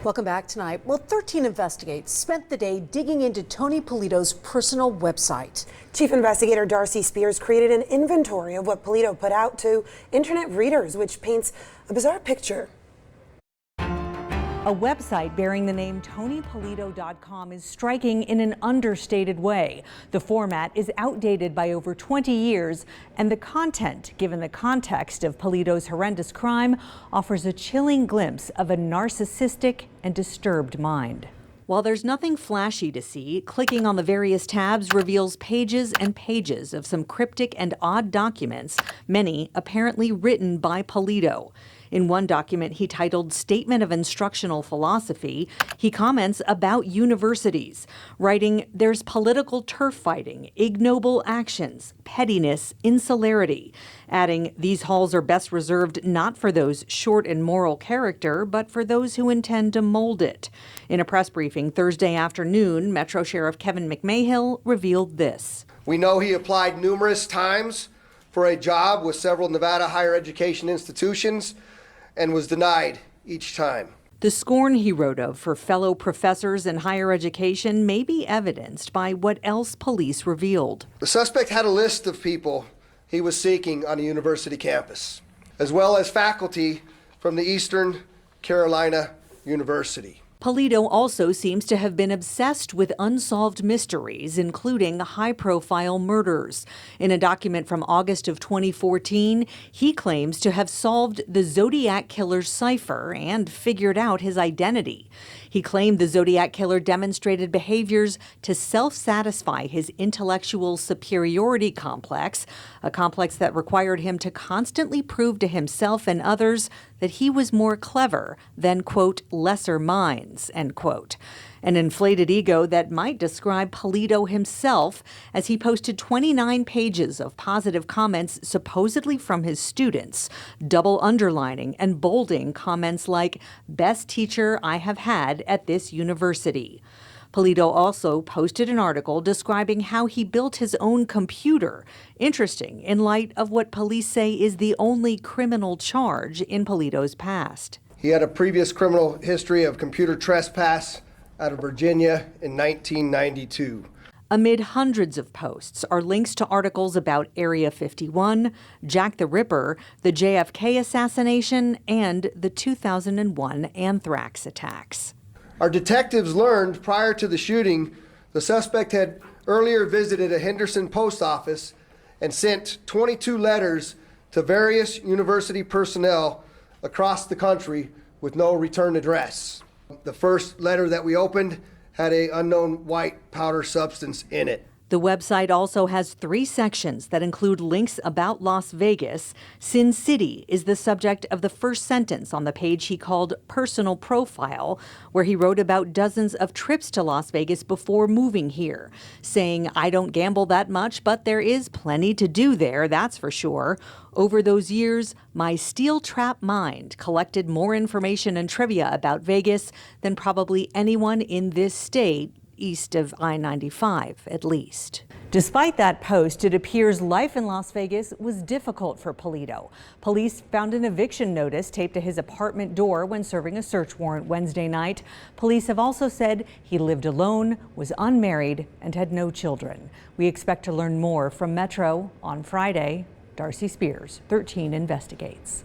Welcome back tonight. Well, 13 Investigates spent the day digging into Tony Polito's personal website. Chief Investigator Darcy Spears created an inventory of what Polito put out to internet readers, which paints a bizarre picture. A website bearing the name TonyPolito.com is striking in an understated way. The format is outdated by over 20 years, and the content, given the context of Polito's horrendous crime, offers a chilling glimpse of a narcissistic and disturbed mind. While there's nothing flashy to see, clicking on the various tabs reveals pages and pages of some cryptic and odd documents, many apparently written by Polito. In one document he titled Statement of Instructional Philosophy, he comments about universities, writing, "There's political turf fighting, ignoble actions, pettiness, insularity," adding, "These halls are best reserved not for those short in moral character, but for those who intend to mold it." In a press briefing Thursday afternoon, Metro Sheriff Kevin McMahill revealed this. "We know he applied numerous times for a job with several Nevada higher education institutions and was denied each time." The scorn he wrote of for fellow professors in higher education may be evidenced by what else police revealed. The suspect had a list of people he was seeking on a university campus, as well as faculty from the Eastern Carolina University. Polito also seems to have been obsessed with unsolved mysteries, including high-profile murders. In a document from August of 2014, he claims to have solved the Zodiac Killer's cipher and figured out his identity. He claimed the Zodiac Killer demonstrated behaviors to self-satisfy his intellectual superiority complex, a complex that required him to constantly prove to himself and others that he was more clever than, quote, lesser minds, end quote. An inflated ego that might describe Polito himself, as he posted 29 pages of positive comments supposedly from his students, double underlining and bolding comments like, "Best teacher I have had at this university." Polito also posted an article describing how he built his own computer. Interesting in light of what police say is the only criminal charge in Polito's past. He had a previous criminal history of computer trespass out of Virginia in 1992. Amid hundreds of posts are links to articles about Area 51, Jack the Ripper, the JFK assassination, and the 2001 anthrax attacks. Our detectives learned prior to the shooting, the suspect had earlier visited a Henderson post office and sent 22 letters to various university personnel across the country with no return address. The first letter that we opened had an unknown white powder substance in it. The website also has 3 sections that include links about Las Vegas. Sin City is the subject of the first sentence on the page he called Personal Profile, where he wrote about dozens of trips to Las Vegas before moving here, saying, "I don't gamble that much, but there is plenty to do there, that's for sure. Over those years, my steel trap mind collected more information and trivia about Vegas than probably anyone in this state, east of I-95 at least." Despite that post, it appears life in Las Vegas was difficult for Polito. Police found an eviction notice taped to his apartment door when serving a search warrant Wednesday night. Police have also said he lived alone, was unmarried, and had no children. We expect to learn more from Metro on Friday. Darcy Spears, 13 Investigates.